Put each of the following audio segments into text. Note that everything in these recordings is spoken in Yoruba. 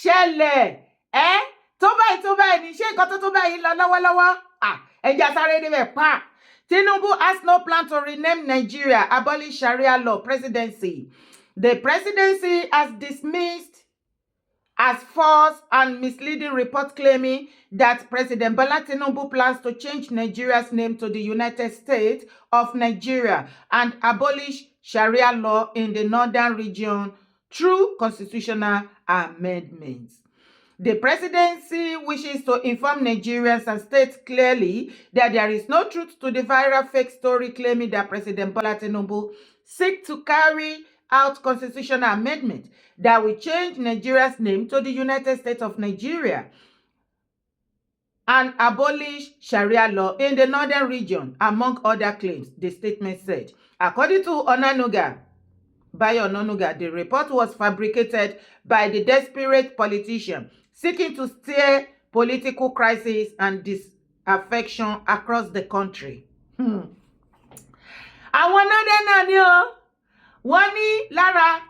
ṣẹlẹ̀ tó báyìí ní ṣé nǹkan tó báyìí lọ lọ́wọ́lọ́wọ́ ẹja sáré níbẹ̀ pa. Tinubu has no plan to rename Nigeria, abolish Sharia law, presidency. The presidency has dismissed as false and misleading report claiming that President Bola Tinubu plans to change Nigeria's name to the United States of Nigeria and abolish Sharia law in the northern region through constitutional amendments. The presidency wishes to inform Nigerians and states clearly that there is no truth to the viral fake story claiming that President Bola Tinubu seeks to carry out constitutional amendment that will change Nigeria's name to the United States of Nigeria and abolish Sharia law in the northern region, among other claims, the statement said. According to Baye Onanuga, the report was fabricated by the desperate politician seeking to steer political crisis and disaffection across the country. Àwọn náà ni o, wọ́n ní lára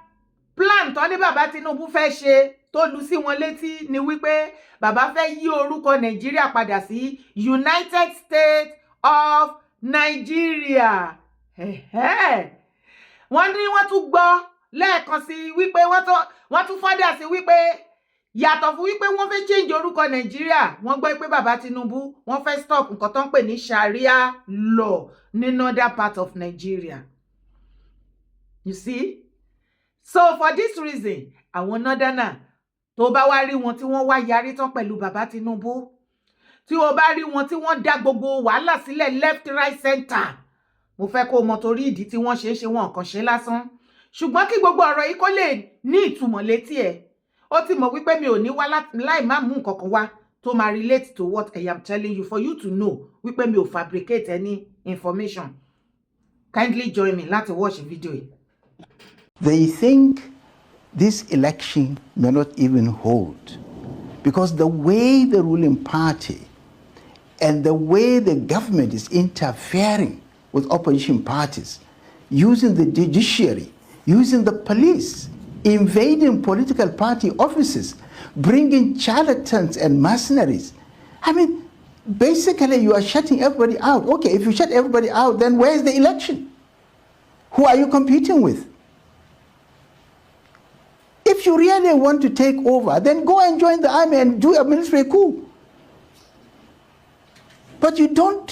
plan tó ní bàbá Tinubu fẹ́ ṣe tó lu sí wọn létí ni wípé bàbá fẹ́ yí orúkọ Nàìjíríà padà sí United States of Nigeria. Wọ́n ní wọ́n tún gbọ́ lẹ́ẹ̀kan sí wípé wọ́n tún fọ́dà sí wípé yàtọ̀ fún wípé wọ́n fẹ́ change orúkọ Nàìjíríà, wọ́n gbọ́ pé bàbá Tinubu wọ́n fẹ́ stop nǹkan tó ń pè ní Sharia law ní northern part of Nigeria. You see? So for this reason, àwọn northerner tó bá wá rí wọn tí wọ́n wá yarí tán pẹ̀lú bàbá Tinubu, tí o bá rí wọn tí wọ́n dá gbogbo wàhálà sílẹ̀ left right center, mo fẹ́ kó mọ̀ torí ìdí tí wọ́n ṣe wọn kàn ṣe lásán. Ṣùgbọ́n kí gbogbo ọ̀rọ̀ yìí kó lè ní ìtumọ̀ létí ẹ̀, ó ti mọ̀ wípé mi ò ní wá láì má mú nǹkan kan wá tó máa relate to what I am telling you, for you to know wípé mi ò fabricate any information. Kindly join me láti watch the video yìí. They think this election may not even hold because the way the ruling party and the way the government is interfering with opposition parties, using the judiciary, using the police, invading political party offices, bringing charlatans and mercenaries. I mean, basically you are shutting everybody out. Okay, if you shut everybody out, then where's the election? Who are you competing with? If you really want to take over, then go and join the army and do a military coup. But you don't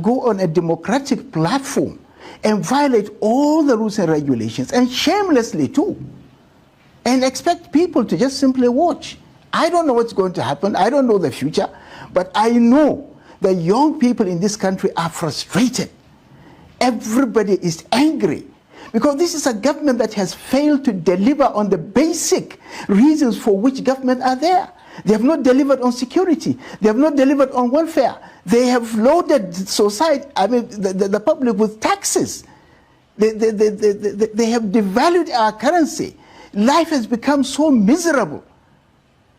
go on a democratic platform and violate all the rules and regulations, and shamelessly too, and expect people to just simply watch. I don't know what's going to happen. I don't know the future, but I know the young people in this country are frustrated. Everybody is angry because this is a government that has failed to deliver on the basic reasons for which government are there. They have not delivered on security. They have not delivered on welfare. They have loaded society, I mean, the public with taxes. They have devalued our currency. Life has become so miserable.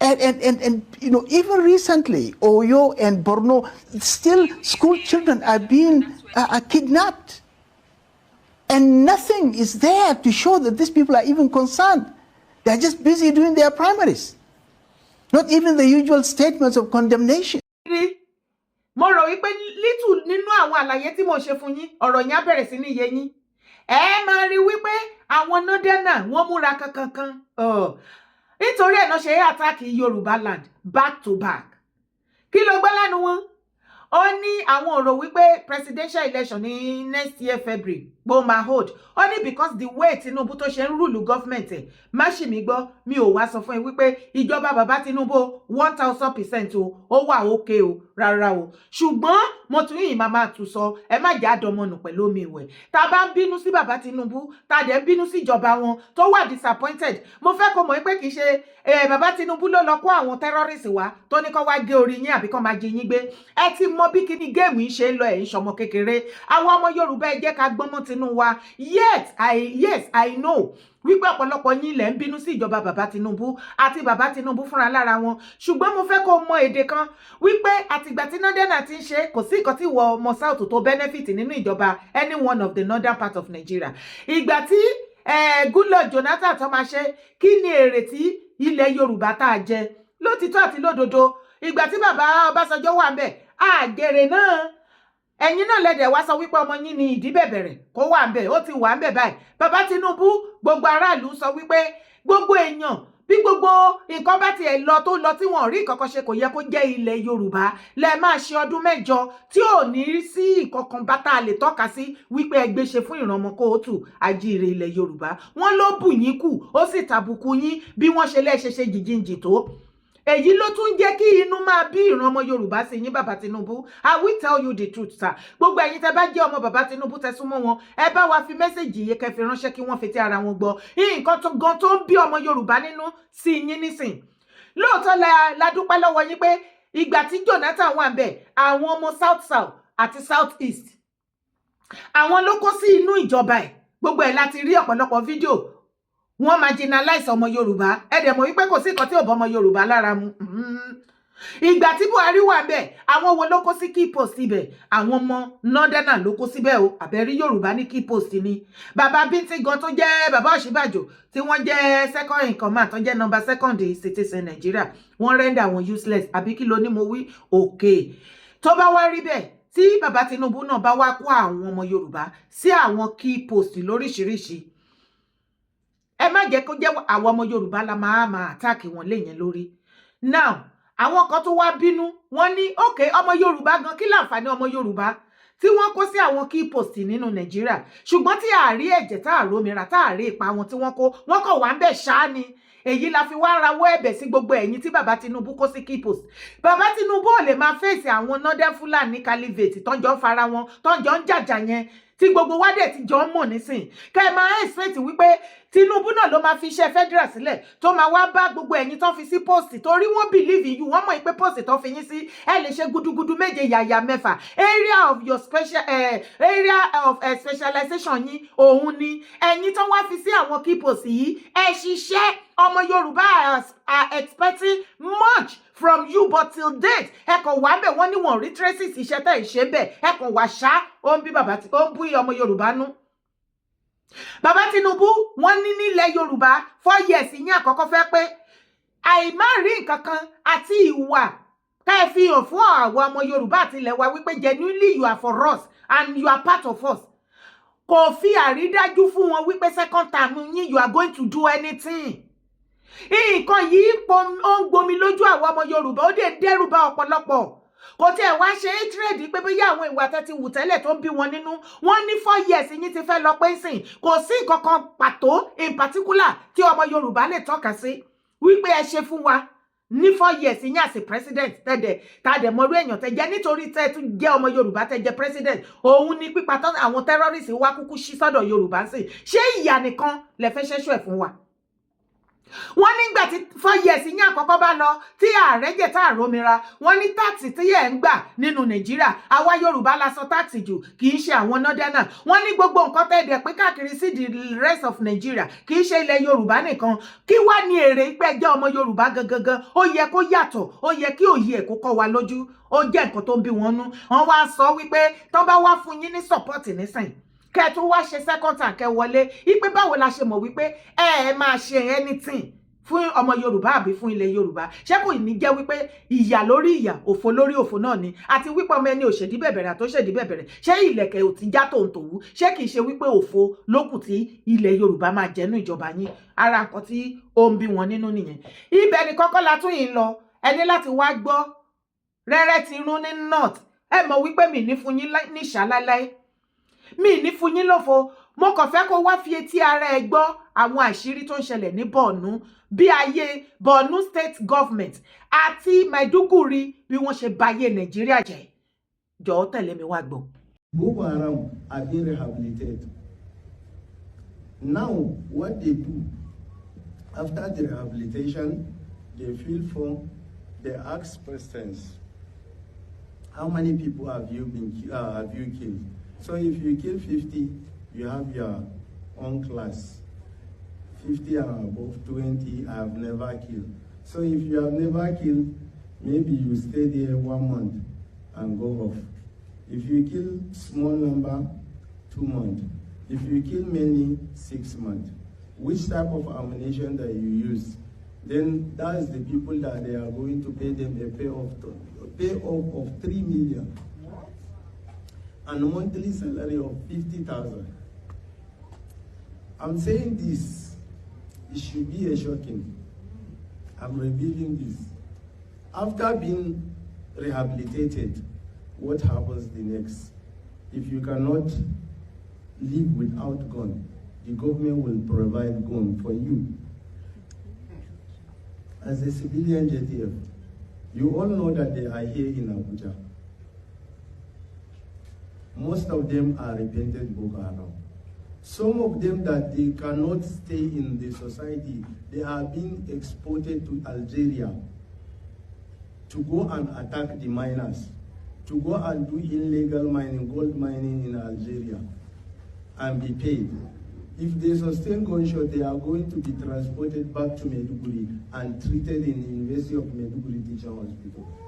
And you know, even recently, Oyo and Borno, still school children are being kidnapped. And nothing is there to show that these people are even concerned. They're just busy doing their primaries. Not even the usual statements of condemnation. Mo rò wípé little nínú àwọn àlàyé tí mo ṣe fún yín, ọ̀rọ̀ yẹn á bẹ̀rẹ̀ sí ní yé yín. Ẹ máa rí wípé àwọn northerner wọ́n múra kankan. Nítorí ẹ̀ náà ṣe attack Yorùbá land back to back. Kí ló gbọ́ lẹ́nu wọn? Ó ní àwọn ọ̀rọ̀ wípé presidential election ní next year February bó máa hold. Ó ní because the way Tinubu tó ṣe ń rúlù government ẹ̀, má ṣì mí gbọ́, mi ò wá sọ fún ẹ wípé ìjọba bàbá Tinubu 1000% ó wà okay o, rárá o. Ṣùgbọ́n mo tún yìí máa tún sọ, ẹ má jà dọmọnù pẹ̀lú omi ìwẹ̀. Tá bá ń bínú sí bàbá Tinubu, tá dẹ̀ ń bínú sí ìjọba wọn tó wà disappointed. Mo fẹ́ kó mọ̀ pé kì í ṣe bàbá Tinubu ló lọ kó àwọn terrorists wá tó ní kó wá gé orí yín àbí kó máa jí yín gbé. Ẹ ti mọ bí kíní géèmù yìí ṣe ń lọ, ẹ̀ ń ṣọmọ kékeré. Àwọn ọmọ Yorùbá ẹ jẹ́ ká gbọ́mọ́ tinú wa. Yes, I know wípé ọ̀pọ̀lọpọ̀ yín lẹ̀ ń bínú sí ìjọba bàbá Tinubu àti bàbá Tinubu fúnra lára wọn. Ṣùgbọ́n mo fẹ́ kó mọ èdè kan wípé àtìgbà tí northern ti ń ṣe kò sí nǹkan tí wọ ọmọ south tó benefit nínú ìjọba any one of the northern part of Nigeria. Ìgbà tí Goodluck Jonathan tó máa ṣe kí ni èrè tí ilẹ̀ Yorùbá tá a jẹ lótìtọ́ àti lódodo ìgbà tí bàbá Ọbásanjọ́ wà ń bẹ̀ àgèrè náà ẹ̀yin náà lẹ́dẹ̀ wá sọ wípé ọmọ yín ni Ìdíbẹ̀bẹ̀rẹ̀ kó wà ń bẹ̀ ó ti wà ń bẹ̀ báyìí bàbá Tinubu gbogbo aráàlú sọ wípé gbogbo èèyàn bí gbogbo nǹkan bá tiẹ̀ lọ tó lọ tí wọn ò rí nǹkan kan ṣe kò yẹ kó jẹ́ ilẹ̀ Yorùbá lẹ máa ṣe ọdún mẹ́jọ tí ò ní sí nǹkan kan bá tá a lè tọ́ka sí wípé ẹgbẹ́ ṣe fún ìran ọmọ kóòtù ajíire ilẹ̀ Yorùbá wọn ló bù yín kù ó sì tàbùkù yín bí wọ́n ṣe lẹ́ẹ̀ṣẹ̀ ṣe jìjìnjì tó èyí ló tún jẹ́ kí inú máa bí ìran ọmọ Yorùbá sí yín bàbá Tinubu. I will tell you the truth sir gbogbo ẹ̀yin tẹ́ bá jẹ́ ọmọ bàbá Tinubu tẹ́ súnmọ́ wọn ẹ bá wa fi mẹ́sẹ̀jì yìí kẹ́ fi ránṣẹ́ kí wọ́n fi ti ara wọn gbọ́ nǹkan tó gan tó ń bí ọmọ Yorùbá nínú sí yín nísìn lóòótọ́ la dúpẹ́ lọ́wọ́ yín pé ìgbà tí Jonathan wà ń bẹ̀ àwọn ọmọ South South àti South East àwọn ló kó sí inú ìjọba ẹ̀ gbogbo ẹ̀ láti rí ọ̀pọ̀lọpọ̀ fídíò wọ́n marginalize ọmọ Yorùbá ẹ dẹ̀ mọ̀ wípé kò sí nǹkan tí ò bọ́ ọmọ Yorùbá lára mu ìgbà tí Buhari wà bẹ́ẹ̀ àwọn wo ló kó sí key post ibẹ̀ àwọn ọmọ northern ló kó síbẹ̀ o àbẹ̀rí Yorùbá ní key post ni bàbá Bíntín gan tó jẹ́ bàbá Ọ̀ṣínbàjò tí wọ́n jẹ́ second in command tó jẹ́ number second citizen Nigeria wọ́n render wọn useless àbí kí ló ní mo wí òkè tó bá wá rí bẹ́ẹ̀ tí bàbá Tinubu náà bá wá kó àwọn ọmọ Yorùbá sí àwọn key post lóríṣiríṣi ẹ má jẹ́ kó jẹ́ àwọn ọmọ Yorùbá la máa attack wọn léyìn lórí now àwọn kan tó wá bínú wọ́n ní okay ọmọ Yorùbá gan kí láǹfààní ọmọ Yorùbá tí wọ́n kó sí àwọn key post nínú Nàìjíríà ṣùgbọ́n tí àárí ẹ̀jẹ̀ tá àrómìíràn tá àárí ipa wọn tí wọ́n kó wọ́n kàn wá ń bẹ̀ ṣáá ni èyí la fi wá rawọ́ ẹ̀bẹ̀ sí gbogbo ẹ̀yin tí bàbá Tinubu kó sí key post bàbá Tinubu ò lè máa fèsì àwọn northern Fulani caliphate tọ́jọ́ ń fara wọn tọ́jọ́ ń jàjà yẹn tí gbogbo wa dẹ̀ ti jọ ń mọ̀ nísìn kẹ́ ẹ máa expect wípé Tinubu náà ló máa fi iṣẹ́ federal sílẹ̀ tó máa wá bá gbogbo ẹ̀yin tó fi sí post torí wọ́n believe in you wọ́n mọ̀ pé post tó fi yín sí ẹ lè ṣe gudugudu méje yàyà mẹ́fà area of your specialization yín òun ni ẹ̀yin tó wá fi sí àwọn key post yìí ẹ ṣiṣẹ́ ọmọ Yorùbá are expecting much from you but till date ẹ kàn wá bẹ̀ wọ́n ní wọ́n rí traces iṣẹ́ tẹ̀ ṣe bẹ̀ ẹ kàn wá ṣá ó ń bí bàbá tí ó ń bú ọmọ Yorùbá nú. Bàbá Tinubu wọ́n ní nílẹ̀ Yorùbá 4 years yín àkọ́kọ́ fẹ́ pé àìmá rí nǹkan kan àti ìwà ká ẹ fi hàn fún àwọn ọmọ Yorùbá àti ilẹ̀ wa wípé genuinely you are for us and you are part of us kò fi àrídájú fún wọn wípé second term yín you are going to do anything. Nǹkan yìí ó ń gbomi lójú àwọn ọmọ Yorùbá ó dẹ̀ dẹ́rù bá ọ̀pọ̀lọpọ̀ kò tí ẹ̀ wá ṣe é trade pé bóyá àwọn ìwà tẹ́ ti wù tẹ́lẹ̀ tó ń bí wọn nínú wọ́n ní 4 years yín ti fẹ́ lọ pé sìn kò sí nǹkan kan pàtó in particular tí ọmọ Yorùbá lè tọ́ka sí wípé ẹ ṣe fún wa ní 4 years yín àti president tẹ́dẹ̀ tàdẹ̀ mọ́rú èèyàn tẹ́ jẹ́ nítorí tẹ́ tún jẹ́ ọmọ Yorùbá tẹ́ jẹ́ president òun ni pípa tán àwọn terrorists wá kúkú sí sọ́dọ̀ Yorùbá sí ṣé ìyà nìkan lẹ fẹ́ ṣẹ́ṣọ́ ẹ̀ fún wa. Wọ́n nígbà tí 4 years yín àkọ́kọ́ bá lọ tí ààrẹ jẹ́ tá àrómìíra wọ́n ní táàtì tí ẹ̀ ń gbà nínú Nàìjíríà àwa Yorùbá la sọ táàtì jù kì í ṣe àwọn northern wọ́n ní gbogbo nǹkan tẹ́ẹ̀dẹ̀ pé káàkiri sí the rest of Nigeria kì í ṣe ilẹ̀ Yorùbá nìkan kí wá ní èrè ìpẹ́ jẹ́ ọmọ Yorùbá gangan ó yẹ kó yàtọ̀ ó yẹ kí òye ẹ̀ kó kọ́ wa lójú ó jẹ́ nǹkan tó ń bí wọn nú wọ́n wá sọ wípé tó bá wá fún yín ní support nísìn kẹ́ tún wá ṣe second time kẹ́ wọlé ipe báwo la ṣe mọ̀ wípé ẹ máa ṣe anything fún ọmọ Yorùbá àbí fún ilẹ̀ Yorùbá ṣé kò ní jẹ́ wípé ìyà lórí ìyà òfò lórí òfò náà ni àti wípé ọmọ ẹni òṣèdí bẹ̀bẹ̀rẹ̀ àti òṣèdí bẹ̀bẹ̀rẹ̀ ṣé ìlẹ̀kẹ̀ ò ti já tòǹtòwú ṣé kìí ṣe wípé òfò lókù tí ilẹ̀ Yorùbá máa jẹ́nu ìjọba yín ara nǹkan tí ó ń bí wọn nínú nìyẹn ibẹ̀ ni kọ́kọ́ la tún yìí lọ ẹni láti wá gbọ́ rẹ́rẹ́ ti rún ní north ẹ mọ̀ wípé mi ní fún yín ní ṣáláláí mi ní fún yín lófo mo kàn fẹ́ kó wá fi etí ara ẹ gbọ́ àwọn àṣírí tó ń ṣẹlẹ̀ ní Borno bí ayé Borno state government àti Maiduguri bí wọ́n ṣe bayé Nàìjíríà jẹ́ jọ̀ọ́ tẹ̀lé mi wá gbọ́. Boko Haram are being rehabilitated. Now, what they do after the rehabilitation, they fill form, they ask questions. How many people have you killed? So if you kill 50, you have your own class. 50 and above 20, I have never killed. So if you have never killed, maybe you stay there 1 month and go off. If you kill small number, 2 months. If you kill many, 6 months. which type of ammunition that you use, then that is the people that they are going to pay them a payoff of 3 million and a monthly salary of 50,000. I'm saying this, it should be a shocking. I'm revealing this. After being rehabilitated, what happens the next? If you cannot live without gun, the government will provide gun for you. As a civilian JTF, you all know that they are here in Abuja. Most of them are repentant Boko Haram. Some of them that they cannot stay in the society, they are being exported to Algeria to go and attack the miners, to go and do illegal mining, gold mining in Algeria, and be paid. If they sustain gunshot, they are going to be transported back to Maiduguri and treated in the University of Maiduguri Teaching Hospital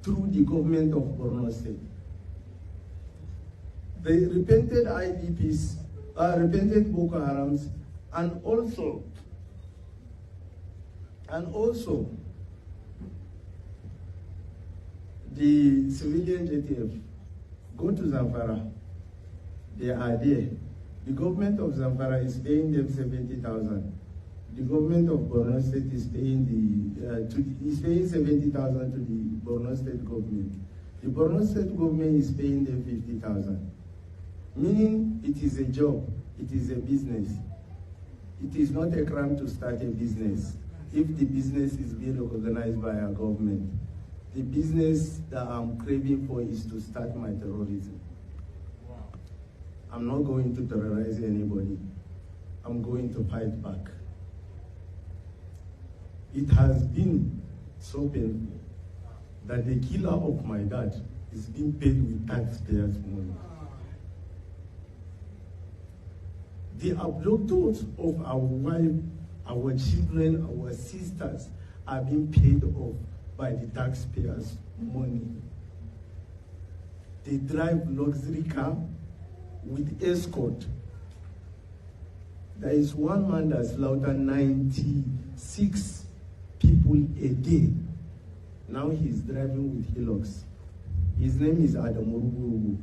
through the government of Borno State. The repented IDPs, repented Boko Harams, and also the civilian JTF go to Zamfara. They are there. The government of Zamfara is paying them 70,000. The government of Borno State is paying paying 70,000 to the Borno State government. The Borno State government is paying them 50,000. Meaning it is a job, it is a business. It is not a crime to start a business if the business is being recognized by our government. The business that I'm craving for is to start my terrorism. Wow. I'm not going to terrorize anybody. I'm going to fight back. It has been so painful that the killer of my dad is being paid with taxpayers' money. The abductors of our wife, our children, our sisters are being paid off by the taxpayers' money. They drive luxury car with escort. There is one man that slaughtered 96 people a day. Now he's driving with Hilux. His name is Adamurubu.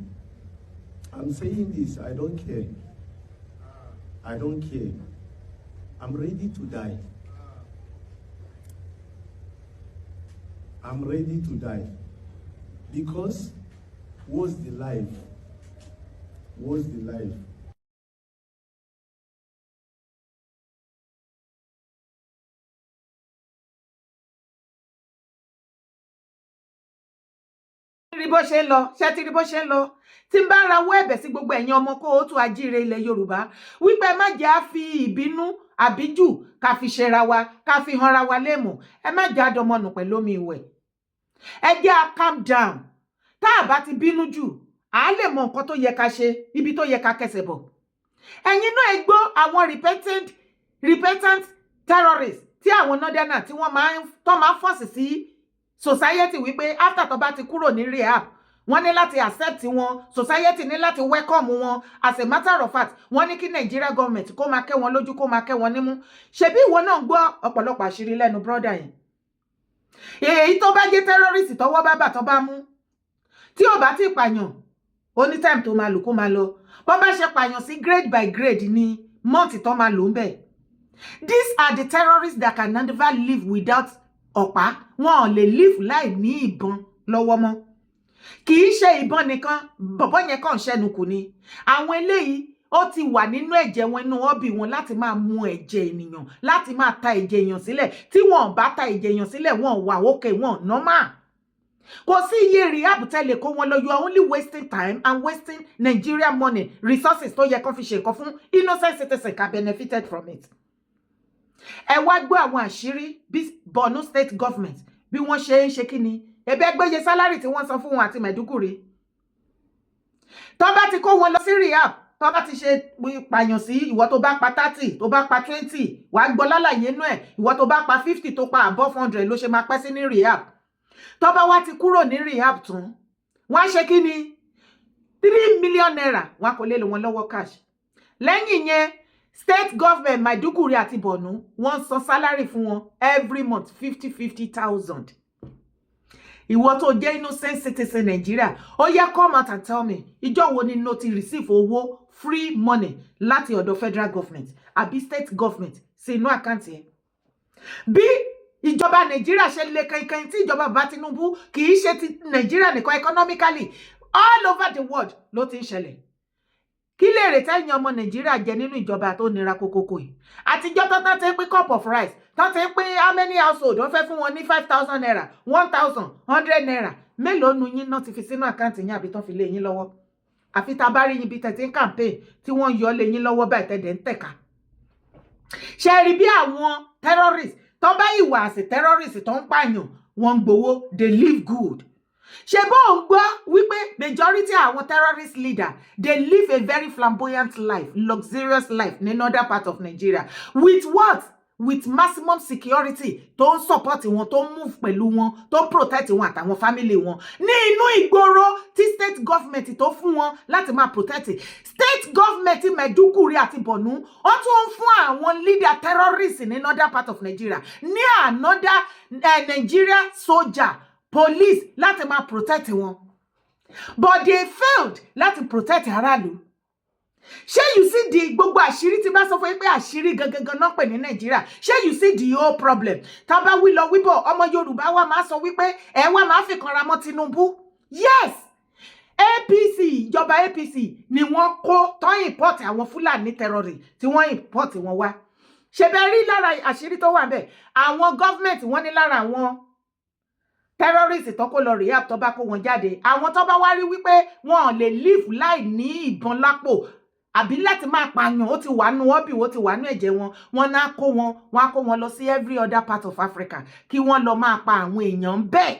I'm saying this, I don't care. I don't care. I'm ready to die. I'm ready to die. Because what's the life? What's the life? rí bó ṣe ń lọ ṣé ti rí bó ṣe ń lọ tí ń bá rawọ́ ẹ̀bẹ̀ sí gbogbo ẹ̀yin ọmọ kóòtù ajíire ilẹ̀ Yorùbá wípé má jẹ́ á fi ìbínú àbíjù ká fi ṣera wa ká fi hanra wa léèmọ̀ ẹ má jẹ́ àdọmọnù pẹ̀lú omi ìwẹ̀ ẹ jẹ́ á calm down tá a bá ti bínú jù à á lè mọ nǹkan tó yẹ ká ṣe ibi tó yẹ ká kẹsẹ̀ bọ̀ ẹ̀yin náà ẹ gbọ́ àwọn repentant terrorists tí àwọn nọ́dẹ́nà tí wọ́n máa ń fọ́ọ̀sì sí society wípé after tó bá ti kúrò ní rehab wọ́n ní láti accept wọn society ní láti welcome wọn as a matter of fact wọ́n ní kí Nigeria government kó máa kẹ́ wọn lójú kó máa kẹ́ wọn nímú ṣebí ìwọ náà gbọ́ ọ̀pọ̀lọpọ̀ àṣírí lẹ́nu brother yẹn èyí tó bá jẹ́ terrorist tọ́wọ́ bá bà tó bá mú tí ò bá ti pààyàn ó ní time tó máa lò kó máa lọ bó bá ṣe pààyàn sí grade by grade ní month tó máa lò ń bẹ̀. These are the terrorists that can never live without ọ̀pá wọn ò lè live láì ní ìbọn lọ́wọ́ mọ́ kì í ṣe ìbọn nìkan bọ̀bọ́ yẹn kàn ṣẹ́nu kù ni àwọn eléyìí ó ti wà nínú ẹ̀jẹ̀ wọn inú hobby wọn láti máa mu ẹ̀jẹ̀ ènìyàn láti máa ta ẹ̀jẹ̀ èèyàn sílẹ̀ tí wọn bá ta ẹ̀jẹ̀ èèyàn sílẹ̀ wọn wà òkè wọn normal kò sí iye rehab tẹ́lẹ̀ kó wọn lọ you are only wasting time and wasting Nigeria money resources tó yẹ kó fi ṣe nǹkan fún innocent citizen can benefited from it. Ẹ wá gbọ́ àwọn àṣírí bí Borno state government bí wọ́n ṣe ń ṣe kí ni ẹbẹ́ gbéye sálárì tí wọ́n san fún wọn àti Maiduguri tó bá ti kó wọn lọ sí rehab tó bá ti ṣe pààyàn sí ìwọ tó bá pa 30 tó bá pa 20 wàá gbọ́ lálàyé inú ẹ̀ ìwọ tó bá pa 50 tó pa above 100 ló ṣe máa pẹ́ sí ní rehab tó bá wá ti kúrò ní rehab tún wọ́n á ṣe kí ni 3 million naira wọn kò lè lò wọn lọ́wọ́ cash lẹ́yìn yẹn state government Maiduguri àti Borno wọ́n san salary fún wọn every month 50,000. Ìwọ tó jẹ́ innocent citizen Nigeria, ó yá come out and tell me, ìjọ́ wo ni no ti receive owó free money láti ọ̀dọ̀ federal government àbí state government sí inú àkáǹtì ẹ̀. Bí ìjọba Nigeria ṣe lè kankan tí ìjọba bá Tinubu kì í ṣe ti Nigeria nìkan economically all over the world ló ti ń ṣẹlẹ̀. Kí lè rè tẹ́yìn ọmọ Nigeria jẹ nínú ìjọba tó nira kókókó yìí? Àtijọ́ tó tán ti ń pín cup of rice, tán ti ń pín how many household wọ́n fẹ́ fún wọn ní 5,000 naira, 1,000, 100 naira. Mélòó nu yín náà ti fi sínú àkáǹtì yín àbí tán fi lé yín lọ́wọ́? Àfi tá bá rí yín bí tẹ̀tí ń campaign tí wọ́n yọ lé yín lọ́wọ́ báyìí tẹ̀dẹ̀ ń tẹ̀ka. Ṣé rí bí àwọn terrorists tó bá ìwà àsì terrorists tó ń pààyàn wọ́n ń gbowó, they live good. Ṣé bó ń gbọ́ wípé majority àwọn terrorist leader they live a very flamboyant life, luxurious life in another part of Nigeria with what? With maximum security tó ń support wọn, tó ń move pẹ̀lú wọn, tó ń protect wọn àtàwọn family wọn ní inú ìgboro tí state government tó fún wọn láti máa protect. State government Maiduguri àti Borno ó tún ń fún àwọn leader terrorists in another part of Nigeria ní another Nigeria soldier police láti máa protect wọn, but they failed láti protect aráàlú. Ṣé you see the gbogbo àṣírí tí bá sọ fún yín pé àṣírí gangan náà pè ní Nàìjíríà? Ṣé you see the whole problem? Tá bá wí lọ wíbọ̀ ọmọ Yorùbá wa máa sọ wípé ẹ wá máa fi kanra mọ́ Tinubu. Yes, APC ìjọba APC ni wọ́n kó tó import àwọn Fúlàní terrorist tí wọ́n import wọn wá. Ṣé bẹ́ẹ̀ rí lára àṣírí tó wà ńbẹ̀? Àwọn government wọ́n ní lára àwọn terrorists tó kó lọ rehab tó bá kó wọn jáde, àwọn tó bá wá rí wípé wọn ò lè live láì ní ìbọn lápò àbí láti máa pààyàn, ó ti wà nú ọ́bì, ó ti wà nú ẹ̀jẹ̀ wọn, wọ́n á kó wọn lọ sí every other part of Africa kí wọ́n lọ máa pa àwọn èèyàn bẹ́ẹ̀.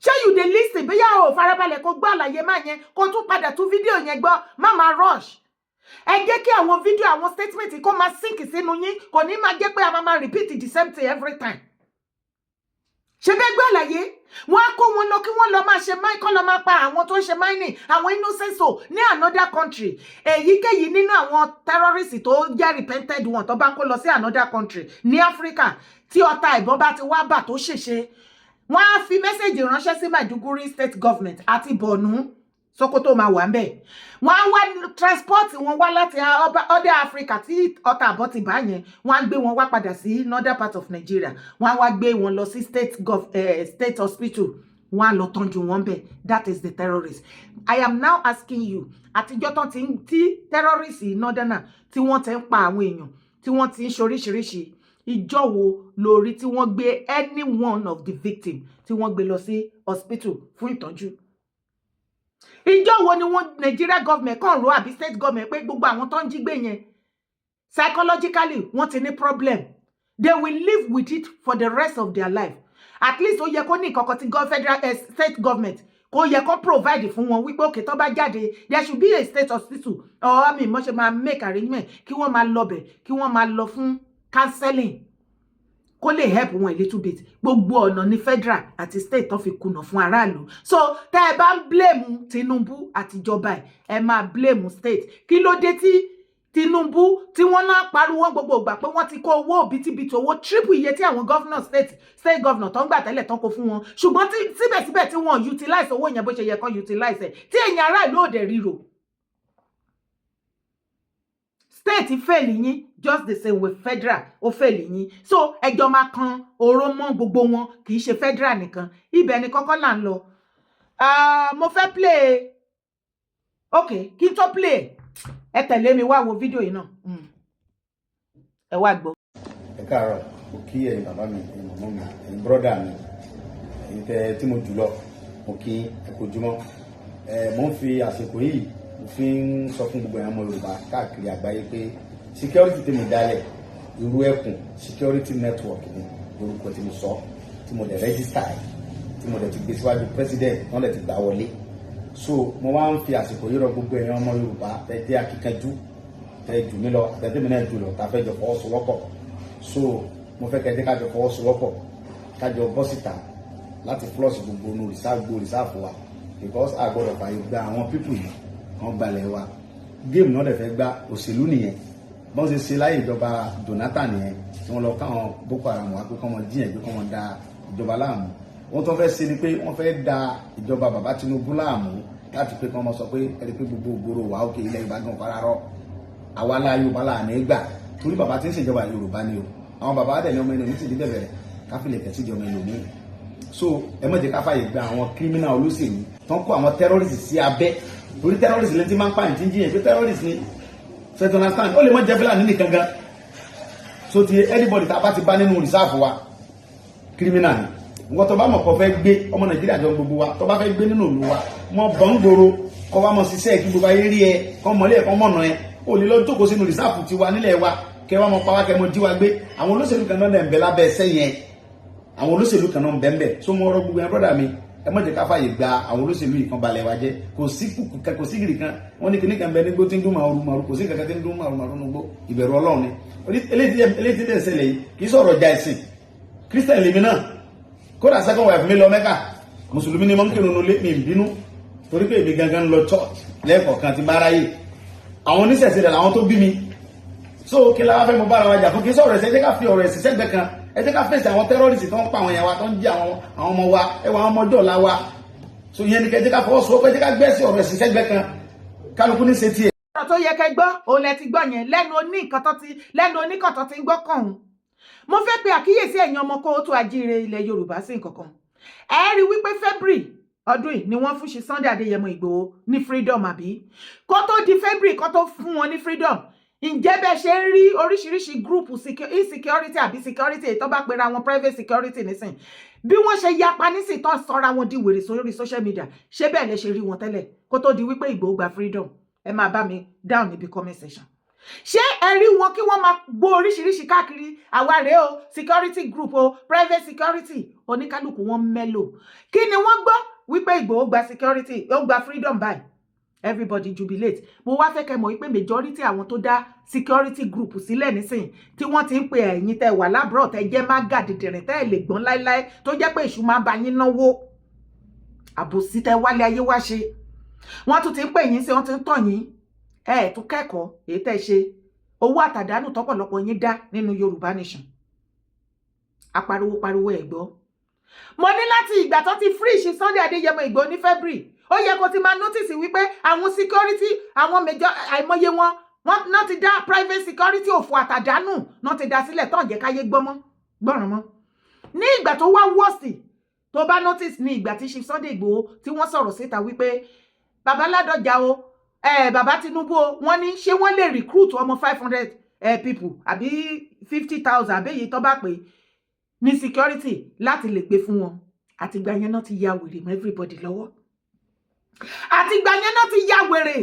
Ṣé you dey listen? Bóyá o farabalẹ̀ kó gbọ́ àlàyé máa yẹn kó tún padà tún fídíò yẹn gbọ́, má máa rush. Ẹ jẹ́ kí àwọn fídíò àwọn statement kó máa sink sínú yín, kò ní máa jẹ́ pé a máa repeat the same thing every time. Ṣé bẹ́ẹ̀ gbọ́ àlàyé? Wọ́n á kó wọn lọ kí wọ́n lọ máa ṣe kọ́ lọ máa pa àwọn tó ń ṣe mining, àwọn innocent soul ní another country. Èyíkéyìí nínú àwọn terrorists tó jẹ́ repented wọn tó bá kó lọ sí another country ní Africa tí ọta ìbọn bá ti wá bà tó ṣèṣe, wọ́n á fi mẹ́sẹ̀jì ránṣẹ́ sí Maiduguri state government àti Borno, Sokoto máa wà ńbẹ̀. Wọ́n á wá transport wọn wá láti other Africa tí ọta àbọ̀ ti bá yẹn, wọ́n á gbé wọn wá padà sí another part of Nigeria. Wọ́n á wá gbé wọn lọ sí state hospital, wọ́n á lọ tọ́jú wọn ńbẹ̀. That is the terrorist. I am now asking you, àtijọ́ tán tí terrorist northerner tí wọ́n ti ń pa àwọn èèyàn, tí wọ́n ti ń ṣoríṣiríṣi, ìjọ́ wo lórí tí wọ́n gbé any one of the victim tí wọ́n gbé lọ sí hospital fún ìtọ́jú? Ìjọ́ wo ni wọ́n Nigeria government kàn rò àbí state government pé gbogbo àwọn tó ń jí gbé yẹn psychologically wọ́n ti ní problem, they will live with it for the rest of their life. At least ó yẹ kó ní ìkọ̀kọ̀ tí federal state government kó yẹ kó provide fún wọn wípé òkè tó bá jáde there should be a state hospital or I mean mo ṣe máa make arrangement kí wọ́n máa lọ bẹ̀, kí wọ́n máa lọ fún counseling kó lè help wọn a little bit. Gbogbo ọ̀nà ní federal àti state tó fi kùnà fún aráàlú. So tá ẹ bá ń blame Tinubu àtijọba ẹ máa blame state. Kí ló dé tí Tinubu tí wọ́n náà pariwo gbogbo ìgbà pé wọ́n ti kó owó òbítíbitì owó triple iye tí àwọn governor state governor tó ń gbà tẹ́lẹ̀ tán kó fún wọn, ṣùgbọ́n síbẹ̀síbẹ̀ tí wọ́n utilize owó yẹn bó ṣe yẹ kán utilize ẹ̀ tí ẹ̀yin aráàlú ò dẹ̀ ríro. State fail yín just the same way federal ó fail yín. So ẹjọ́ máa kan oró mọ́ gbogbo wọn, kì í ṣe federal nìkan. Ibẹ̀ ni kọ́kọ́ là ń lọ. Mo fẹ́ play. Okay, kí n tó play ẹ tẹ̀lé mi wá wo fídíò yìí náà. Ẹ wá gbọ́. Ẹ káàárọ̀, mo kí ẹ̀yin bàbá mi, ẹ̀yin màmá mi, ẹ̀yin brọ́dà mi, ẹ̀yin tí mo jùlọ, mo kí ẹ kú ojúmọ́. Mo ń fi àsìkò yìí mo fi ń sọ fún gbogbo ẹ̀yin ọmọ Yorùbá káàkiri àgbáyé pé security tí mo dálẹ̀ irú ẹkùn security network ni orúkọ tí mo sọ, tí mo dẹ̀ register, tí mo dẹ̀ ti gbé síwájú president wọ́n dẹ̀ ti gbà wọlé. So mo wá ń fi àsìkò yìí rọ gbogbo ẹ̀yin ọmọ Yorùbá tẹ́ jẹ́ akíkanjú, tẹ́ jù mí lọ àtẹ́tẹ́mi náà jù lọ tá fẹ́ jọ fọwọ́sowọ́pọ̀. So mo fẹ́ kẹ́jẹ́ kájọ fọwọ́sowọ́pọ̀, kájọ bọ́ síta láti flush gbogbo onú rìsáàfù wa, because a gbọ́dọ̀ fààyè gba àwọn pípù yìí kan gbalẹ̀ wa. Géèmù náà dẹ̀ fẹ́ gba òṣèlú nìyẹn, bọ́n ṣe ṣe láyé ìjọba Jonathan yẹn tí wọ́n lọ káwọn Boko Haram wá pé kọ́mọ díẹ̀ pé kọ́mọ da ìjọba láàmú wọ́n tó fẹ́ ṣe ni pé wọ́n fẹ́ da ìjọba bàbá Tinubu láàmú láti pé kọ́mọ sọ pé ẹni pé gbogbo ògbóró wà òkè ilẹ̀ Yorùbá gan fararọ́ àwa la Yorùbá là ní gbà torí bàbá tí ń ṣèjọba Yorùbá ni o àwọn bàbá adẹ̀ni ọmọ ẹni omi sì ní bẹ̀rẹ̀ káfílẹ̀ kẹ̀sí ìjọba ẹni omi so ẹ má jẹ́ ká fàyè gba àwọn kírímínà olóṣèlú tán kó àwọn tẹ́rọ́rìsì sí abẹ́ torí tẹ́rọ́rìsì lẹ́ni tí máa ń pààyàn tí ń jiyàn pé tẹ́rọ́rìsì ni ṣe to understand ó lè mọ́ jẹ́ Fúlàní nìkan gan so ti anybody tá a bá ti bá nínú rìsáàfù wa kírímínà ni nǹkan tó bá mọ̀ kọ́ fẹ́ gbé ọmọ Nàìjíríà jọ gbogbo wa tó bá fẹ́ gbé nínú ìlú wa mọ́ bọ́ ń gbòòrò kọ́ wa mọ̀ ṣiṣẹ́ kí gbogbo ayé rí ẹ kọ́ mọ̀lé ẹ̀kọ́ mọ̀nà ẹ ó lè lọ jókòó sínú rìsáàfù tiwa nílẹ̀ wa kẹ́ wa mọ̀ pa wá kẹ́ mọ̀ jí wa gbé àwọn olóṣèlú kan náà ń bẹ lábẹ́ ẹsẹ̀ yẹn àwọn olóṣèlú kan náà ń bẹ ń bẹ so mo rọ gbogbo yẹn brọ́dà mi ẹ má jẹ́ ká fàyè gba àwọn olóṣèlú yìí kan balẹ̀ wa jẹ́ kò sí kùkù kan kò sí gìrì kan wọ́n ní kíní kan bẹ nígbó tí ń dún màrú kò sí kankan tí ń dún màrú nígbó ìbẹ̀rù Ọlọ́run ni eléyìí tí ń ṣẹlẹ̀ yìí kì í sọ̀rọ̀ ọjà ẹ̀sìn Christian lèmi náà kódà second wife mi lọ Mẹ́kà mùsùlùmí ni mo ń kírun lé mi bínú torí pé èmi gangan lọ church lẹ́ẹ̀kọ̀ọ̀kan ti bára yìí àwọn oníṣẹ̀ṣẹ̀ rẹ̀ làwọn tó bí mi so kí la wá fẹ́ mo bára wa jà fún kí sọ̀rọ̀ ẹ̀sìn ẹ jẹ́ ká fi ọ̀rọ̀ ẹ̀sìn sẹ́gbẹ̀ẹ́ kan ẹ jẹ́ ká fèsì àwọn tẹ́rọ́rìsì tó ń pa àwọn èèyàn wa tó ń jí àwọn ọmọ wa ẹwà àwọn ọmọjọ́ ọ̀la wa so ìyẹn ni kẹjẹ́ ká fọwọ́sowọ́pọ̀ ẹ jẹ́ ká gbẹ́sì ọ̀rọ̀ ẹ̀sìn sẹ́gbẹ̀ẹ́ kan kálukú ní ṣe tiẹ̀. ọ̀rọ̀ tó yẹ kẹ́ gbọ́ òun lẹ ti gbọ́ yẹn lẹ́nu oníkan tó ti ń gbọ́ kàn mo fẹ́ pe àkíyèsí ẹ̀yin ọmọ kóòtù àjíire ilẹ̀ Yorùbá sí nǹkan kan ẹ rí wípé February ọdún yìí ni wọ́n fún ṣe Sunday Adéyẹmọ Ìgbòho ní freedom àbí kó tó di February kó tó fún wọn ní freedom ǹjẹ́ bẹ́ẹ̀ ṣe ń rí oríṣiríṣi group insecurity àbí security tó bá pera wọn private security nísìn bí wọ́n ṣe yapa nísìn tó sọ́ra wọn di wèrè sórí social media ṣé bẹ́ẹ̀ lẹ ṣe rí wọn tẹ́lẹ̀ kó tó di wípé Ìgbòho gba freedom ẹ máa bá mi down níbi comment section ṣé ẹ rí wọn kí wọ́n máa gbọ́ oríṣiríṣi káàkiri àwa rèé o security group o private security oníkálukú wọn mẹ́lò kí ni wọ́n gbọ́ wípé Ìgbòho gba security ó gba freedom báyìí everybody jubilate mo wá fẹ́ kẹ́ mọ̀ wípé majority àwọn tó dá security group sílẹ̀ nísìn tí wọ́n ti ń pe ẹ̀yin tẹ́ wà lábúrò tẹ́ jẹ́ má gà dìdìrín tẹ́ lè gbọ́n láíláí tó jẹ́ pé èṣù máa bá yín náwó àbòsí tẹ́ wálé ayé wá ṣe wọ́n tún ti ń pè yín sí wọ́n ti ń tọ̀ yín tún kẹ́kọ̀ọ́ èyí tẹ́ ṣe owó àtàdánù tọ́pọ̀lọpọ̀ yín dá nínú Yorùbá nation apariwo ẹ̀ gbọ́ mo ní láti ìgbà tó ti free ṣe Sunday Adéyẹmọ Ìgbòho ní February ó yẹ kó ti máa notice wípé àwọn security àwọn major àìmọye wọn náà ti dá private security òfò àtàdánù náà ti dá sílẹ̀ tó ń jẹ́ káyé gbọ́ràn mọ́ ní ìgbà tó wá wọ́ọ̀sì tó bá notice ní ìgbà tí ṣe Sunday Ìgbòho tí wọ́n sọ̀rọ̀ síta wípé bàbá Ládọjà o bàbá Tinubu o wọ́n ní ṣé wọ́n lè recruit ọmọ 500 people àbí 50,000 àbẹ́yẹ tó bá pè ní security láti lè gbé fún wọn àtìgbà yẹn náà ti ya wèrè mọ́ everybody lọ́wọ́ àtìgbà yẹn náà ti ya wèrè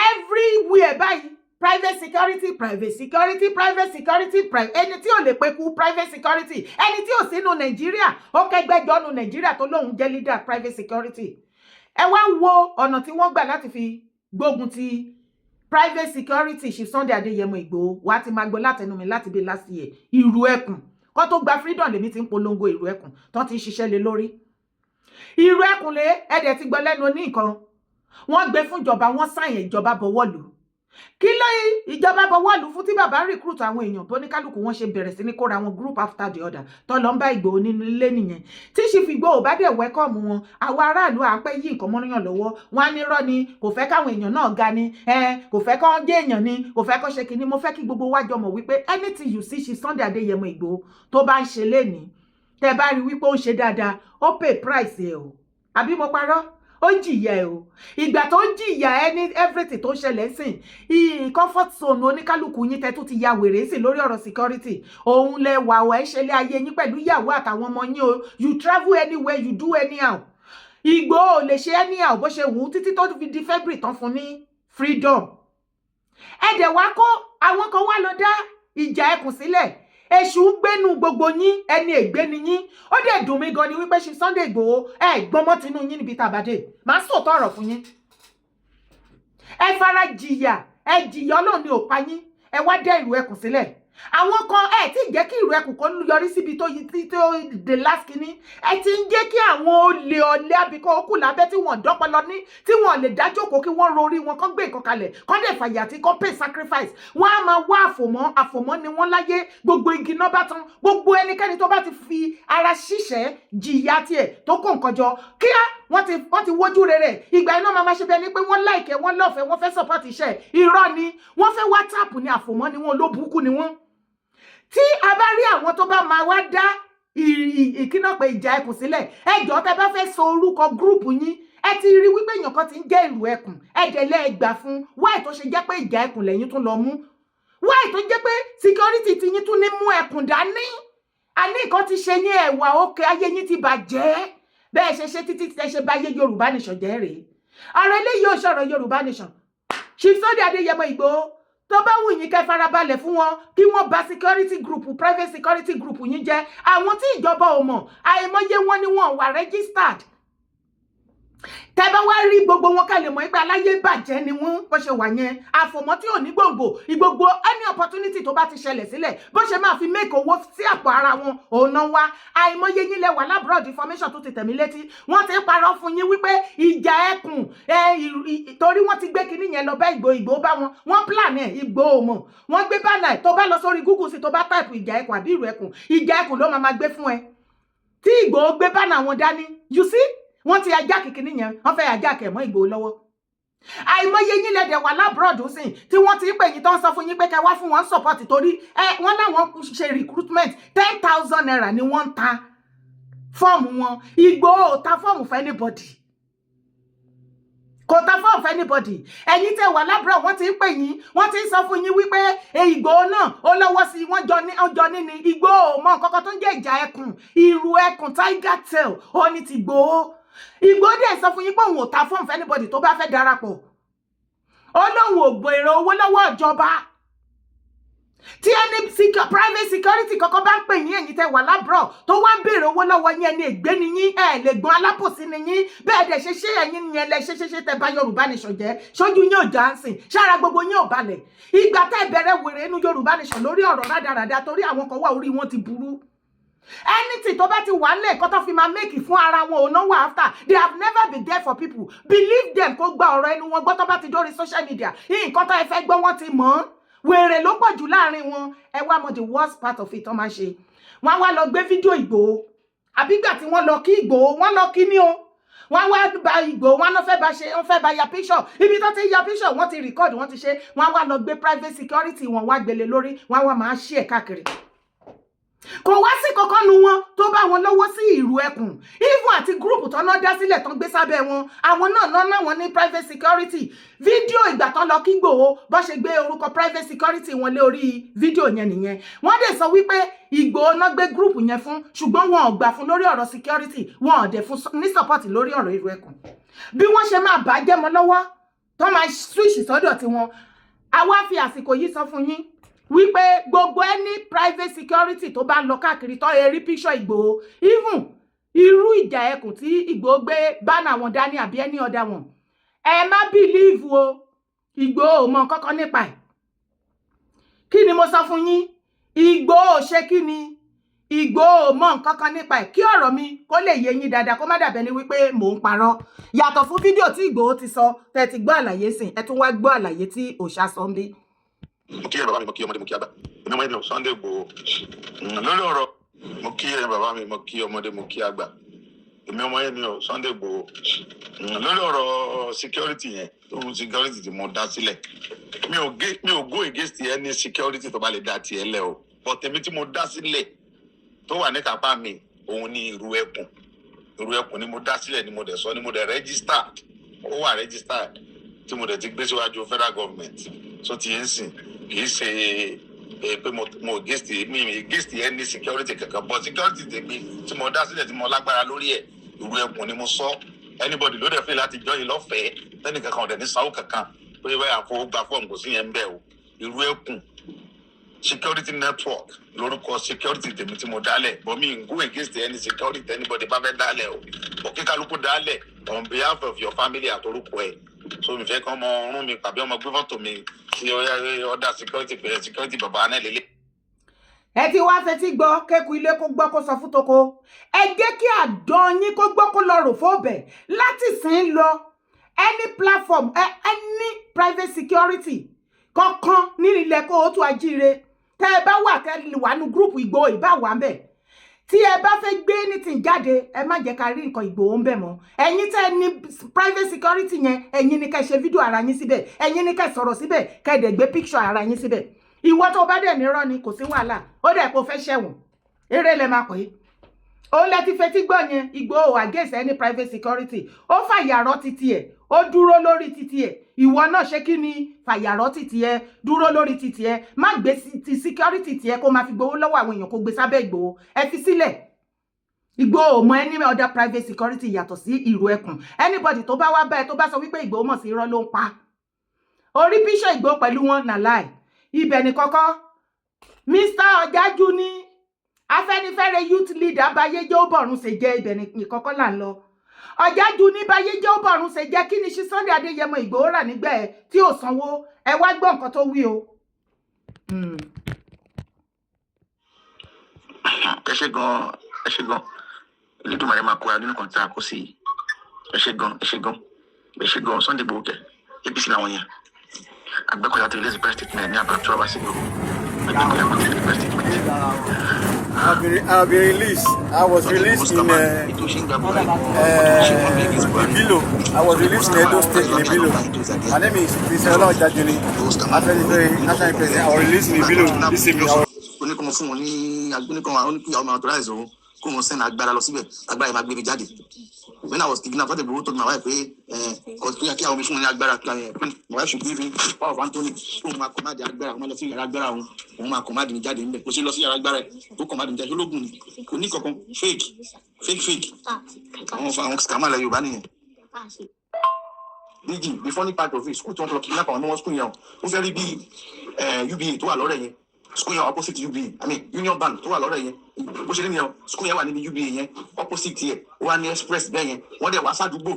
everywhere báyìí private security ẹni tí ò lè pe kú private security ẹni tí ò sínú Nàìjíríà ó kẹgbẹ́jọ́ nu Nàìjíríà tó lóun jẹ́ leader private security ẹ wá wo ọ̀nà tí wọ́n gbà láti fi gbógun ti private security ṣe Sunday Adéyẹmọ Ìgbòho wá ti máa gbọ́ látẹnu mi láti bí last year ìrù ẹkùn kó tó gba freedom lèmi ti ń polongo ìrù ẹkùn tó ti ń ṣiṣẹ́ lé lórí ìrù ẹkùn lé ẹ̀dẹ̀ ti gbọ́ lẹ́nu ní nǹkan wọ́n gbé fún ìjọba wọ́n sáyẹn ìjọba bọ̀wọ́lù kí ló ìjọba bọ̀wọ́lù fún tí bàbá recruit àwọn èèyàn tó ní kálukú wọn ṣe bẹ̀rẹ̀ sí ní kóra wọn group after the other tó lọ ń bá Ìgbòho nínú ilé nìyẹn tí sì fi Ìgbòho bá dẹ̀ wẹ́kọ̀mù wọn àwọn aráàlú à ń pẹ́ yí nǹkan mọ́ríyàn lọ́wọ́ wọn á ní rọ́ ni kò fẹ́ káwọn èèyàn náà ga ni kò fẹ́ kọ́ jẹ́ èèyàn ni kò fẹ́ kọ́ ṣe kinní mo fẹ́ kí gbogbo wa jọ mọ̀ wípé anything you see ṣe Sunday Adéyẹmọ Ìgbòho tó bá ń ṣe lénìí tẹ́ bá rí wípé ó ń ṣe dáadáa ó pay price ẹ̀ o àbí mo parọ́ ó jìyà ẹ o ìgbà tó ń jìyà ẹ ní everything tó ṣẹlẹ̀ sìn comfort zone oníkálukú yín tẹ́ tó ti ya wèrè sí lórí ọ̀rọ̀ security òun lẹ wà ọ ẹ ṣẹlẹ̀ ayé yín pẹ̀lú ìyàwó àtàwọn ọmọ yín o you travel anywhere you do anyhow Ìgbòho lè ṣe anyhow bó ṣe wù ú títí tó fi di February tán fún ní freedom ẹ dẹ̀ wá kó àwọn kan wá lọ dá ìjà ẹkùn sílẹ̀ èṣù ń gbénu gbogbo yín ẹni ègbé ni yín ó dẹ̀ dùn mí gan ni wípé ṣe Sunday Ìgbòho gbọ́mọ́ tinú yín níbi tàbádé máa sòótọ́ ọ̀rọ̀ fún yín ẹ fara jìyà Ọlọ́run ni ò pa yín ẹ wá dá ìlú ẹkùn sílẹ̀ àwọn kan ẹ ti jẹ́ kí ìrù ẹkùn kan yọrí síbi tó the last kìíní ẹ ti ń jẹ́ kí àwọn olè ọ̀lẹ abìkan okù lábẹ́ tí wọ́n dọ́pọlọ ní tí wọ́n lè dájókòó kí wọ́n rorí wọn kán gbé nǹkan kalẹ̀ kán dẹ̀ fàyà tí kán pay sacrifice wọ́n á máa wá àfòmọ́ ni wọ́n láyé gbogbo igi náà bá tán gbogbo ẹnikẹ́ni tó bá ti fi ara ṣiṣẹ́ jìyà tiẹ̀ tó kó nǹkan jọ kíá wọ́n ti wojú rere ìgbà iná máa ṣe bẹ́ẹ̀ ni pé wọ́n láìkẹ́ wọ́n lọ́fẹ̀ẹ́ wọ́n fẹ́ support iṣẹ́ irọ́ ni wọ́n fẹ́ wá táàpù ní àfòmọ́ ni wọ́n olóbùkún ni wọ́n. Tí a bá rí àwọn tó bá máa wá dá ìkíná pé ìjà ẹkùn sílẹ̀ ẹjọ́ tẹ́ bá fẹ́ sọ orúkọ gúrùpù yín ẹ ti rí wípé èèyàn kan ti ń jẹ́ ìlú ẹkùn ẹ̀dẹ̀lẹ̀ ẹgbà fún wáì tó ṣe jẹ́ pé ìjà ẹkùn lẹ́yìn tún lọ mú wáì tó jẹ́ pé security ti yín tún ní mú ẹkùn dání àní nǹkan ti ṣe ní ẹ̀wà òkè ayé yín ti bàjẹ́ bẹ́ẹ̀ ṣe títí tẹ́ ṣe báyé Yorùbá nation jẹ́ rèé ọ̀rọ̀ eléyìí ò ṣọ̀rọ̀ Yorùbá nation Chief Sunday Adéyẹmọ Ìgbòho tó bá wù yín kẹ́ farabalẹ̀ fún wọn kí wọ́n bà security group private security group yín jẹ́ àwọn tí ìjọba ò mọ̀ àìmọye wọn ni wọ́n wà registered tẹ́ bá wá rí gbogbo wọn ká lè mọ̀ pé aláyé bàjẹ́ ni wọ́n bó ṣe wà yẹn àfọ̀mọ́ tí ò ní gbòǹgbò ìgbogbo any opportunity tó bá ti ṣẹlẹ̀ sílẹ̀ bó ṣe máa fi make owó sí àpò ara wọn òun náà wá àìmọye yín lẹ wà labroad information tó ti tẹ̀mí létí wọ́n ti parọ́ fún yín wípé ìjà ẹkùn torí wọ́n ti gbé kinní yẹn lọ bá Ìgbòho bá wọn wọ́n plan ẹ̀ Ìgbòho mọ̀ wọ́n gbé banner tó bá lọ sórí Google sí tó bá type ìjà ẹkùn àbí ìjà ẹkùn ló máa gbé fún ẹ tí Ìgbòho gbé banner wọn dání you see wọ́n ti ajá kìkìní yẹn wọ́n fẹ́ ajá kẹ̀mọ́ Ìgbòho lọ́wọ́ àìmọye yín lẹ́dẹ̀ wà lábúrọ̀dù sí tí wọ́n ti ń pè yín tó ń sọ fún yín pé kẹ́ wá fún wọn support torí wọ́n láwọn ṣe recruitment 10,000 naira ni wọ́n ń ta fọ́ọ̀mù wọn Ìgbòho ò ta fọ́ọ̀mù for anybody kò ta fọ́ọ̀mù for anybody ẹ̀yin tẹ́ wà lábúrọ̀ wọ́n ti ń pè yín wọ́n ti ń sọ fún yín wípé Ìgbòho náà ó lọ́wọ́ sí wọ́n jọ níní Ìgbòho mọ nǹkan kan tó ń jẹ́ ìjà ẹkùn ìrù ẹkùn tiger tail ó ní ti Ìgbòho Ìgbòho dẹ̀ sọ fún yín pé òun ò ta fọ́ọ̀mù for anybody tó bá fẹ́ darapọ̀ ó lóun ò gbèrò owó lọ́wọ́ ìjọba tí ẹni private security kọ́kọ́ bá ń pè yín ẹ̀yin tẹ́ wà lábúrọ̀ tó wá ń béèrè owó lọ́wọ́ yín ẹni ègbé ni yín ẹ̀ lè gbọ́n alábòsí ni yín bẹ́ẹ̀ dẹ̀ ṣe ẹ̀yin yẹn lẹ ṣe tẹ́ bá Yorùbá nation jẹ́ ṣojú yín ò jáǹsìn ṣára gbogbo yín ò balẹ̀ ìgbà tẹ́ bẹ̀rẹ̀ wèrè inú Yorùbá nation lórí ọ̀rọ̀ rádaràda torí àwọn kan wà orí wọn ti burú anything tó bá ti wà lẹ̀ kó tó fi máa make fún ara wọn ò náwó after they have never been there for people believe them kó gba ọ̀rọ̀ ẹnu wọn gbọ́ tó bá ti dórí social media nǹkan tó ẹ fẹ́ gbọ́ wọn ti mọ̀ wèrè ló pọ̀ jù láàrin wọn ẹ wá mọ̀ the worst part of it tó máa ṣe wọ́n wá lọ gbé fídíò Ìgbòho àbígbà tí wọ́n lọ kí Ìgbòho wọ́n lọ kí ní o wọ́n wá ba Ìgbòho wọ́n lọ fẹ́ bá ṣe wọ́n fẹ́ bá ya picture ibi tó ti ya picture wọ́n ti record wọ́n ti ṣe wọ́n wá lọ gbé private security wọ́n wá gbélé lórí wọ́n wá máa ṣí ẹ̀ káàkiri kò wá sí kankan nu wọn tó bá wọn lọ́wọ́ sí ìrù ẹkùn even àti gúrùpù tó náà dá sílẹ̀ tó ń gbé sábẹ́ wọn àwọn náà náwọn ní private security fídíò ìgbà tó lọ kí Ìgbòho bó ṣe gbé orúkọ private security wọn lé orí fídíò yẹn nìyẹn wọ́n dẹ̀ sọ wípé Ìgbòho náà gbé gúrùpù yẹn fún ṣùgbọ́n wọn ò gbà fún lórí ọ̀rọ̀ security wọn ò dẹ̀ fún ní support lórí ọ̀rọ̀ ìrù ẹkùn bí wọ́n ṣe máa bàjẹ́ mọ́ lọ́wọ́ tó máa switch sọ́dọ̀ tiwọn àwa fi àsìkò yìí sọ fún yín wípé gbogbo ẹni private security tó bá lọ káàkiri tó rí picture Ìgbòho even irú ìjà ẹkùn tí Ìgbòho gbé bánà wọn dání àbí ẹni ọ̀dà wọn ẹ má believe o Ìgbòho mọ kankan nípa ẹ̀ kí ni mo sọ fún yín Ìgbòho ṣe kí ni Ìgbòho mọ kankan nípa ẹ̀ kí ọ̀rọ̀ mi kó lè yé yín dáadáa kó má dàbẹ́ ni wípé mò ń parọ́ yàtọ̀ fún fídíò tí Ìgbòho ti sọ tẹ́ ti gbọ́ àlàyé sìn ẹ tún wá gbọ́ àlàyé tí òòṣà sọ ń bí. Mo kí ẹ bàbá mi, mo kí ọmọdé, mo kí àgbà. Èmi ọmọ ẹni Sunday Igboho. Lórí ọ̀rọ̀ mo kí ẹ bàbá mi, mo kí ọmọdé, mo kí àgbà. Èmi ọmọ ẹni Sunday Igboho. Lórí ọ̀rọ̀ security yẹn, tó security tí mo dá sílẹ̀. Mi ò go against any security tó bá lè dá tiẹ̀ lẹ̀ o. But èmi tí mo dá sílẹ̀ tó wà ní kápá mi, òun ni ìrù ẹkùn. Ìrù ẹkùn ni mo dá sílẹ̀ ni mo dẹ̀ sọ ni mo dẹ̀ registered. Ó wà registered tí mo dẹ̀ ti gbé síwájú federal government. So ti yẹn sìn kì í ṣe pé mo against any security kankan but security tèmi tí mo dá sílẹ̀ tí mo lágbára lórí ẹ̀ ìrù ẹkùn ni mo sọ anybody ló dẹ̀ fẹ́ láti jọyìn lọ́fẹ̀ẹ́ tẹ́nì kankan ọ̀dẹ̀ ní sáwó kankan pé báyà fowó gba fọ́ọ̀mù kò sí yẹn ń bẹ̀ o ìrù ẹkùn security network lórúkọ security tèmi tí mo dálẹ̀ but mi n go against any security anybody bá fẹ́ dálẹ̀ o but kíkálukú dálẹ̀ on behalf of your family àtorúkọ ẹ̀ so mi fẹ́ kọ́ ọmọ ọrùn mi tàbí ọmọ gbé fọ́tò mi sí ọ̀dà security pẹ̀lú security bàbá náà lélẹ̀. ẹ ti wá fetí gbọ́ kéku ilé kó gbọ́ kó sọ fún toko ẹ jẹ́ kí àdán yín kó gbọ́ kó lọ rò fóbẹ̀ láti sìn lọ any platform any private security kankan ní ilẹ̀ kóòtù ajíire tẹ́ ẹ bá wà kẹ́ wà ní gúrùpù Ìgbòho ìbá wà ń bẹ̀ tí ẹ bá fẹ́ gbé anything jáde ẹ má jẹ́ ká rí nǹkan Ìgbòho ń bẹ̀ mọ́ ẹ̀yin tẹ́ ní private security yẹn ẹ̀yin ni ká ṣe fídíò ara yín síbẹ̀ ẹ̀yin ni ká sọ̀rọ̀ síbẹ̀ ká dẹ̀ gbé picture ara yín síbẹ̀ ìwọ tó bá dẹ̀ nírọ́ ni kò sí wàhálà ó dẹ̀ kó fẹ́ ṣẹ̀wọ̀n eré lẹ máa pè é ó lẹ ti fetí gbọ́ yẹn Ìgbòho against any private security ó fàyàrọ́ títí ẹ̀ ó dúró lórí títí ẹ̀ ìwọ náà ṣe kí ni fàyàrọ́ títí ẹ̀ dúró lórí títí ẹ̀ má gbé ti security tí ẹ kó máa fi gbowó lọ́wọ́ àwọn èèyàn kó gbé sábẹ́ Ìgbòho ẹ fi sílẹ̀ Ìgbòho mọ any other private security yàtọ̀ sí ìrù ẹkùn anybody tó bá wá báyìí tó bá sọ wípé Ìgbòho mọ̀ sí irọ́ ló ń pa orí píṣọ Ìgbòho pẹ̀lú wọn nà láì ibẹ̀ ní kọ́kọ́ Mr. Ojajuni Afenifere youth leader Bayeje ó bọ̀run ṣe jẹ́ ibẹ̀ ní kọ́kọ́ là ń lọ Ojajuni Bayeje ó bọ̀run ṣe jẹ́ kí ni ṣe Sunday Adéyẹmọ Ìgbòho rà nígbà ẹ̀ tí ò sanwó ẹ wá gbọ́ nǹkan tó wí o. ẹ ṣe gan Elédùmarè máa kó wa nínú kan tí a kó sí ẹ ṣe gan Sunday Igboho kẹ APC làwọn yẹn Àgbẹ̀kọ̀yà ti release press statement ní about 2 hours ago. Àgbẹ̀kọ̀yà ti release press statement. I've been released. I was released in Ibilo. I was released in Edo State in Ibilo. My name is Ojajuni. Afenifere National President. I was released in Ibilo this evening. Oníkan fún wọn ní agbóníkan ọmọ authorize òun kó wọn send agbára lọ síbẹ̀ agbára máa gbé mi jáde. When I was kidnapped, Sunday Igboho told my wife pé kí àwọn fún wọn ní agbára my wife should give him power of Anthony kó máa command agbára wọn lọ sí yàrá agbára òun máa command mi jáde níbẹ̀ kó ṣe lọ sí yàrá agbára tó command mi jáde ológun ni kò ní kankan fake àwọn scammer lẹ Yorùbá nìyẹn. The funny part of it school tí wọ́n lọ kidnap àwọn ọmọ school yẹn ó fẹ́ rí bí UBA tó wà lọ́rẹ̀ yẹn school yẹn opposite UBA I mean Union Bank tó wà lọ́rẹ̀ yẹn bó ṣe ní yẹn school yẹn wà níbi UBA yẹn opposite yẹn ó wà ní express bẹ́ẹ̀ yẹn wọ́n dẹ̀ wá sádùúgbò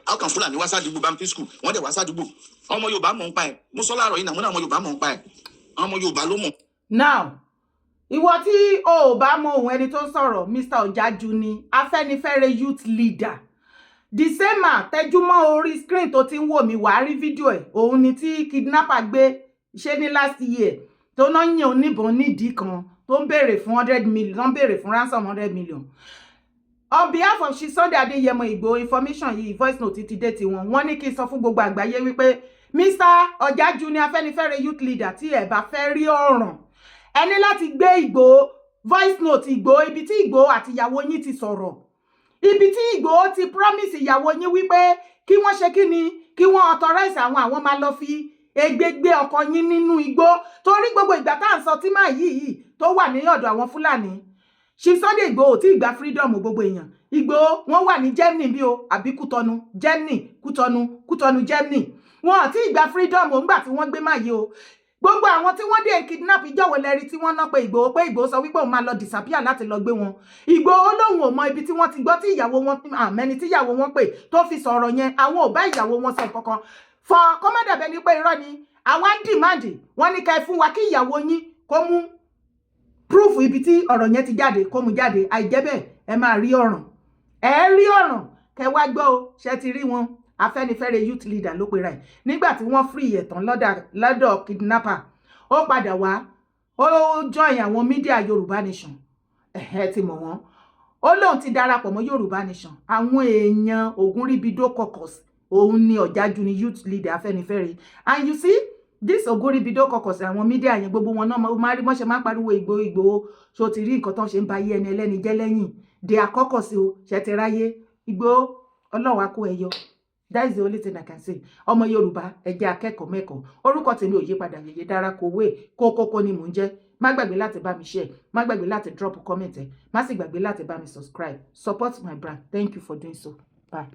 how can Fúlàní wá sádùúgbò Bamfin school wọ́n dẹ̀ wá sádùúgbò ọmọ Yorùbá mọ̀ ń pa ẹ̀ mo sọ láàárọ̀ yìí náà mo ní àwọn Yorùbá mọ̀ ń pa ẹ̀ ọmọ Yorùbá ló mọ̀. Now ìwọ tí o ò bá mọ ohun ẹni tó ń sọ̀rọ̀ Mr. Ojajuni Afenifere youth leader the same man tẹjúmọ́ orí screen tó ti ń wò mí wàá rí fídíò ẹ̀ òun ni tí kidnapper gbé ṣe ní last year tó náà yàn oníbọn nídìí kan tó ń béèrè fún 100 million tó ń béèrè fún ransom 100 million on behalf of Sunday Adéyẹmọ Ìgbòho information yìí voice note ti dé tiwọn wọ́n ní kí n sọ fún gbogbo àgbáyé wípé Mr. Ojajuni Afenifere youth leader tí ẹ bá fẹ́ rí ọ̀ràn ẹ ní láti gbé Ìgbòho voice note Ìgbòho ibi tí Ìgbòho àti ìyàwó yín ti sọ̀rọ̀ ibi tí Ìgbòho ti promise ìyàwó yín wípé kí wọ́n ṣe kíni kí wọ́n authorize àwọn máa lọ fi egbègbè ọkọ yín nínú igbó torí gbogbo ìgbà tá à ń sọ tí máa yìí tó wà ní ọ̀dọ̀ àwọn Fúlàní Sunday Igboho tí ìgbà freedom gbogbo èèyàn Igboho wọ́n wà ní Germany bí o àbí Kútọ́nù Germany Kútọ́nù Germany wọ́n àti ìgbà freedom ńgbà tí wọ́n gbé máa yìí o gbogbo àwọn tí wọ́n dé kidnap ìjọwọ́ lẹ́rí tí wọ́n ná pé Igboho sọ wípé òun máa lọ disappear láti lọ gbé wọn Igboho lóhun ò mọ ibi tí wọ́n ti gbọ́ tí ìyàwó wọn àmẹ́ni tí ìyàwó wọn pè tó fi sọ̀rọ̀ yẹn àwọn ò bá ìyàwó wọn sọ kankan fọ kọ́mọ́dàbẹ́ ni pé irọ́ ni àwọn dìmáàdì wọ́n ní ká ẹ fún wa kí ìyàwó yín kó mú proof ibi tí ọ̀rọ̀ yẹn ti jáde kó mú jáde àìjẹ́ bẹ́ẹ̀ ẹ máa rí ọ̀ràn ẹ rí ọ̀ràn kẹ wá gbọ́ o ṣe ti rí wọn Afẹ́nifẹ́re youth leader ló pera ẹ̀ nígbà tí wọ́n free ẹ̀tàn lọ́dọ̀ kidnapper ó padà wá ó join àwọn media Yorùbá Nation ti mọ̀ wọ́n ó lóun ti darapọ̀ mọ́ Yorùbá Nation àwọn èèyàn Ògúnríbidó caucus òun ni Ojajuni youth leader Afẹ́nifẹ́re and you see this Ògúnríbidó caucus àwọn media yẹn gbogbo wọn náà máa rí mọ́ṣẹ́ máa pariwo Ìgbòho ṣó ti rí nǹkan tó ń ṣe ń ba yé ẹni ẹlẹ́ni jẹ́ lẹ́yìn they are caucus o ṣe ti ráyé Ìgbòho ọlọ́wà kó ẹyọ that is the only thing I can say ọmọ Yorùbá ẹ jẹ́ akẹ́kọ̀ọ́ mẹ́kọ̀ọ́ orúkọ tèmi ò yí padà Yèyé Dára Kòwé kókókó ni mò ń jẹ́ má gbàgbé láti bá mi share má gbàgbé láti drop comment ẹ má sì gbàgbé láti bá mi subscribe support my brand thank you for doing so bye.